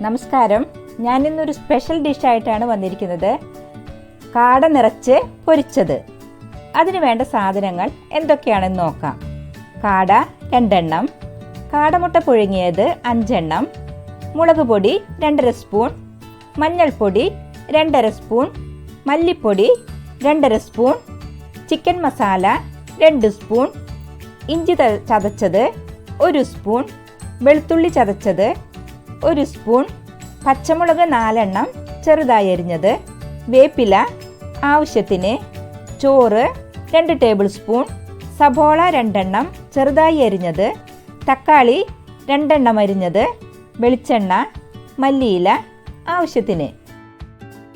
നമസ്കാരം. ഞാനിന്നൊരു സ്പെഷ്യൽ ഡിഷായിട്ടാണ് വന്നിരിക്കുന്നത്. കാട നിറച്ച് പൊരിച്ചത്. അതിന് വേണ്ട സാധനങ്ങൾ എന്തൊക്കെയാണെന്ന് നോക്കാം. കാട 2 എണ്ണം, കാടമുട്ട പുഴുങ്ങിയത് 5 എണ്ണം, മുളക് പൊടി 2½ സ്പൂൺ, മഞ്ഞൾപ്പൊടി 2½ സ്പൂൺ, മല്ലിപ്പൊടി 2½ സ്പൂൺ, ചിക്കൻ മസാല 2 സ്പൂൺ, ഇഞ്ചി ചതച്ചത് 1 സ്പൂൺ, വെളുത്തുള്ളി ചതച്ചത് 1 സ്പൂൺ, പച്ചമുളക് 4 എണ്ണം ചെറുതായി അരിഞ്ഞത്, വേപ്പില ആവശ്യത്തിന്, ചോറ് 2 ടേബിൾ സ്പൂൺ, സബോള 2 എണ്ണം ചെറുതായി അരിഞ്ഞത്, തക്കാളി 2 എണ്ണം അരിഞ്ഞത്, വെളിച്ചെണ്ണ, മല്ലിയില ആവശ്യത്തിന്.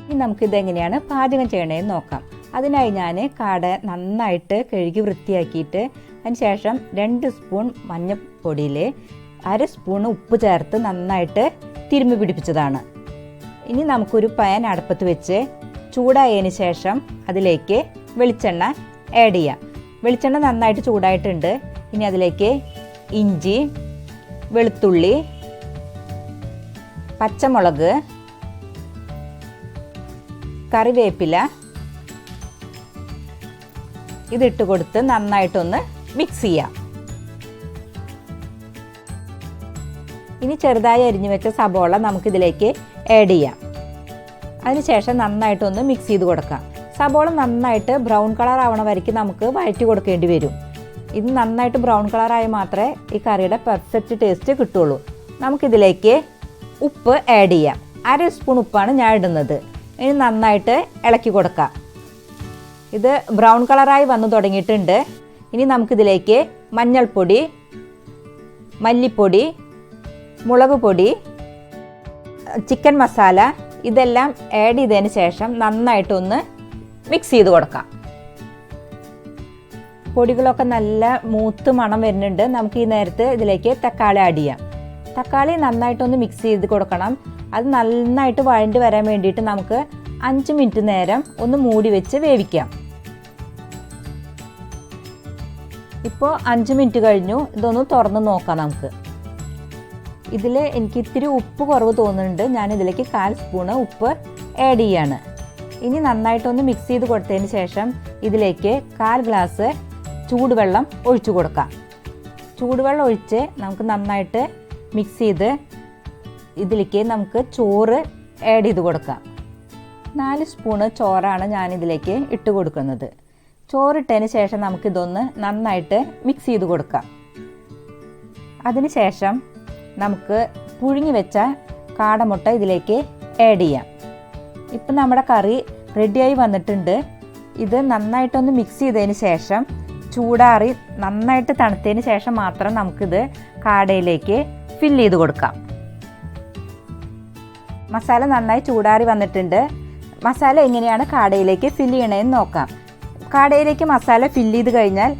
ഇനി നമുക്കിതെങ്ങനെയാണ് പാചകം ചെയ്യണതെന്ന് നോക്കാം. അതിനായി ഞാൻ കാട നന്നായിട്ട് കഴുകി വൃത്തിയാക്കിയിട്ട് അതിനുശേഷം 2 സ്പൂൺ മഞ്ഞൾപ്പൊടിയിൽ 1/2 സ്പൂൺ ഉപ്പ് ചേർത്ത് നന്നായിട്ട് തിരുമ്മി പിടിപ്പിച്ചതാണ്. ഇനി നമുക്കൊരു പാൻ അടുപ്പത്ത് വെച്ച് ചൂടായതിന് ശേഷം അതിലേക്ക് വെളിച്ചെണ്ണ ആഡ് ചെയ്യാം. വെളിച്ചെണ്ണ നന്നായിട്ട് ചൂടായിട്ടുണ്ട്. ഇനി അതിലേക്ക് ഇഞ്ചി, വെളുത്തുള്ളി, പച്ചമുളക്, കറിവേപ്പില ഇതിട്ട് കൊടുത്ത് നന്നായിട്ടൊന്ന് മിക്സ് ചെയ്യാം. ഇനി ചെറുതായി അരിഞ്ഞു വെച്ച സബോള നമുക്കിതിലേക്ക് ആഡ് ചെയ്യാം. അതിനുശേഷം നന്നായിട്ടൊന്ന് മിക്സ് ചെയ്ത് കൊടുക്കാം. സബോള നന്നായിട്ട് ബ്രൗൺ കളർ ആവണ വരയ്ക്ക് നമുക്ക് വഴറ്റി കൊടുക്കേണ്ടി വരും. ഇത് നന്നായിട്ട് ബ്രൗൺ കളറായി മാത്രമേ ഈ കറിയുടെ പെർഫെക്റ്റ് ടേസ്റ്റ് കിട്ടുള്ളൂ. നമുക്കിതിലേക്ക് ഉപ്പ് ആഡ് ചെയ്യാം. 1/2 സ്പൂൺ ഉപ്പാണ് ഞാൻ ഇടുന്നത്. ഇനി നന്നായിട്ട് ഇളക്കി കൊടുക്കാം. ഇത് ബ്രൗൺ കളറായി വന്നു തുടങ്ങിയിട്ടുണ്ട്. ഇനി നമുക്കിതിലേക്ക് മഞ്ഞൾപ്പൊടി, മല്ലിപ്പൊടി, മുളക് പൊടി, ചിക്കൻ മസാല ഇതെല്ലാം ആഡ് ചെയ്തതിന് ശേഷം നന്നായിട്ടൊന്ന് മിക്സ് ചെയ്ത് കൊടുക്കാം. പൊടികളൊക്കെ നല്ല മൂത്ത് മണം വരുന്നുണ്ട്. നമുക്ക് ഈ നേരത്ത് ഇതിലേക്ക് തക്കാളി ആഡ് ചെയ്യാം. തക്കാളി നന്നായിട്ടൊന്ന് മിക്സ് ചെയ്ത് കൊടുക്കണം. അത് നന്നായിട്ട് വഴണ്ടി വരാൻ വേണ്ടിയിട്ട് നമുക്ക് 5 മിനിറ്റ് നേരം ഒന്ന് മൂടി വെച്ച് വേവിക്കാം. ഇപ്പോൾ 5 മിനിറ്റ് കഴിഞ്ഞു. ഇതൊന്ന് തുറന്ന് നോക്കാം നമുക്ക്. ഇതിൽ എനിക്ക് ഇത്തിരി ഉപ്പ് കുറവ് തോന്നുന്നുണ്ട്. ഞാൻ ഇതിലേക്ക് 1/4 സ്പൂണ് ഉപ്പ് ആഡ് ചെയ്യാണ്. ഇനി നന്നായിട്ടൊന്ന് മിക്സ് ചെയ്ത് കൊടുത്തതിന് ശേഷം ഇതിലേക്ക് 1/4 ഗ്ലാസ് ചൂടുവെള്ളം ഒഴിച്ചു കൊടുക്കാം. ചൂടുവെള്ളം ഒഴിച്ച് നമുക്ക് നന്നായിട്ട് മിക്സ് ചെയ്ത് ഇതിലേക്ക് നമുക്ക് ചോറ് ആഡ് ചെയ്ത് കൊടുക്കാം. 4 സ്പൂണ് ചോറാണ് ഞാനിതിലേക്ക് ഇട്ട് കൊടുക്കുന്നത്. ചോറിട്ടതിന് ശേഷം നമുക്കിതൊന്ന് നന്നായിട്ട് മിക്സ് ചെയ്ത് കൊടുക്കാം. അതിനുശേഷം നമുക്ക് പുഴുങ്ങി വെച്ച കാടമുട്ട ഇതിലേക്ക് ആഡ് ചെയ്യാം. ഇപ്പം നമ്മുടെ കറി റെഡിയായി വന്നിട്ടുണ്ട്. ഇത് നന്നായിട്ടൊന്ന് മിക്സ് ചെയ്തതിന് ശേഷം ചൂടാറി നന്നായിട്ട് തണുത്തതിന് ശേഷം മാത്രം നമുക്കിത് കാടയിലേക്ക് ഫില്ല് ചെയ്ത് കൊടുക്കാം. മസാല നന്നായി ചൂടാറി വന്നിട്ടുണ്ട്. മസാല എങ്ങനെയാണ് കാടയിലേക്ക് ഫില്ല് ചെയ്യണമെന്ന് നോക്കാം. കാടയിലേക്ക് മസാല ഫില്ല് ചെയ്ത് കഴിഞ്ഞാൽ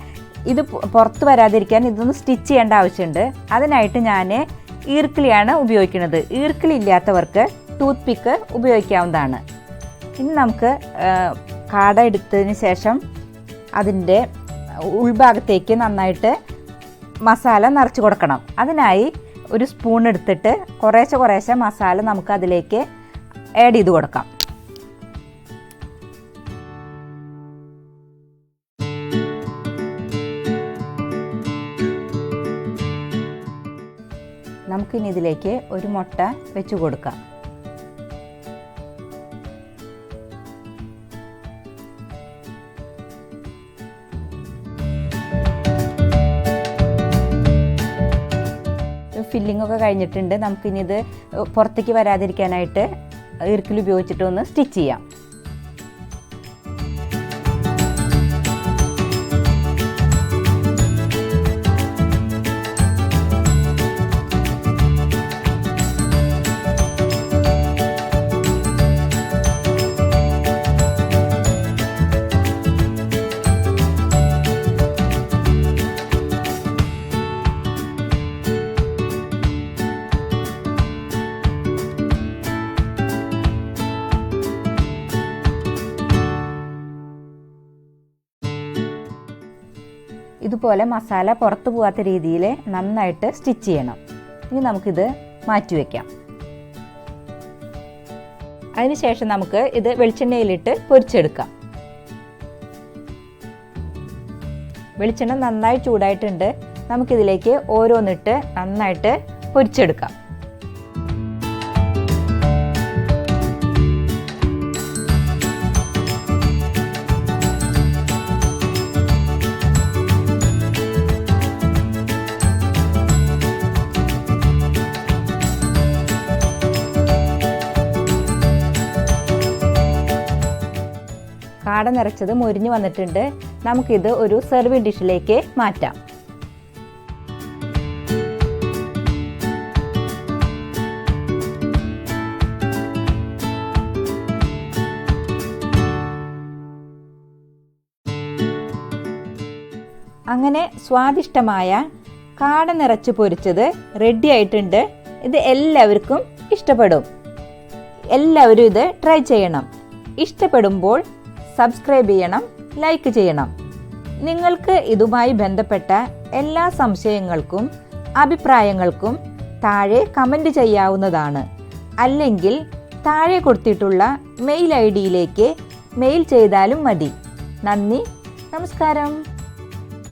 ഇത് പുറത്ത് വരാതിരിക്കാൻ ഇതൊന്ന് സ്റ്റിച്ച് ചെയ്യേണ്ട ആവശ്യമുണ്ട്. അതിനായിട്ട് ഞാൻ ഈർക്കിളിയാണ് ഉപയോഗിക്കുന്നത്. ഈർക്കിളി ഇല്ലാത്തവർക്ക് ടൂത്ത് പിക്ക് ഉപയോഗിക്കാവുന്നതാണ്. ഇനി നമുക്ക് കാട എടുത്തതിന് ശേഷം അതിൻ്റെ ഉൾഭാഗത്തേക്ക് നന്നായിട്ട് മസാല നിറച്ച് കൊടുക്കണം. അതിനായി ഒരു സ്പൂൺ എടുത്തിട്ട് കുറേശ്ശെ മസാല നമുക്ക് അതിലേക്ക് ആഡ് ചെയ്ത് കൊടുക്കാം. നമുക്കിനി ഇതിലേക്ക് ഒരു മുട്ട വെച്ച് കൊടുക്കാം. ഫില്ലിംഗ് ഒക്കെ കഴിഞ്ഞിട്ടുണ്ട്. നമുക്കിനി ഇത് പുറത്തേക്ക് വരാതിരിക്കാനായിട്ട് ഈർക്കിൽ ഉപയോഗിച്ചിട്ട് ഒന്ന് സ്റ്റിച്ച് ചെയ്യാം. ഇതുപോലെ മസാല പുറത്തു പോകാത്ത രീതിയിൽ നന്നായിട്ട് സ്റ്റിച്ച് ചെയ്യണം. ഇനി നമുക്കിത് മാറ്റി വയ്ക്കാം. അതിനുശേഷം നമുക്ക് ഇത് വെളിച്ചെണ്ണയിലിട്ട് പൊരിച്ചെടുക്കാം. വെളിച്ചെണ്ണ നന്നായി ചൂടായിട്ടുണ്ട്. നമുക്കിതിലേക്ക് ഓരോന്നിട്ട് നന്നായിട്ട് പൊരിച്ചെടുക്കാം. കാട നിറച്ചത് മൊരിഞ്ഞു വന്നിട്ടുണ്ട്. നമുക്കിത് ഒരു സെർവിങ് ഡിഷിലേക്ക് മാറ്റാം. അങ്ങനെ സ്വാദിഷ്ടമായ കാട നിറച്ച് പൊരിച്ചത് റെഡി ആയിട്ടുണ്ട്. ഇത് എല്ലാവർക്കും ഇഷ്ടപ്പെടും. എല്ലാവരും ഇത് ട്രൈ ചെയ്യണം. ഇഷ്ടപ്പെടുമ്പോൾ സബ്സ്ക്രൈബ് ചെയ്യണം, ലൈക്ക് ചെയ്യണം. നിങ്ങൾക്ക് ഇതുമായി ബന്ധപ്പെട്ട എല്ലാ സംശയങ്ങൾക്കും അഭിപ്രായങ്ങൾക്കും താഴെ കമൻറ്റ് ചെയ്യാവുന്നതാണ്. അല്ലെങ്കിൽ താഴെ കൊടുത്തിട്ടുള്ള മെയിൽ ID യിലേക്ക് മെയിൽ ചെയ്താലും മതി. നന്ദി, നമസ്കാരം.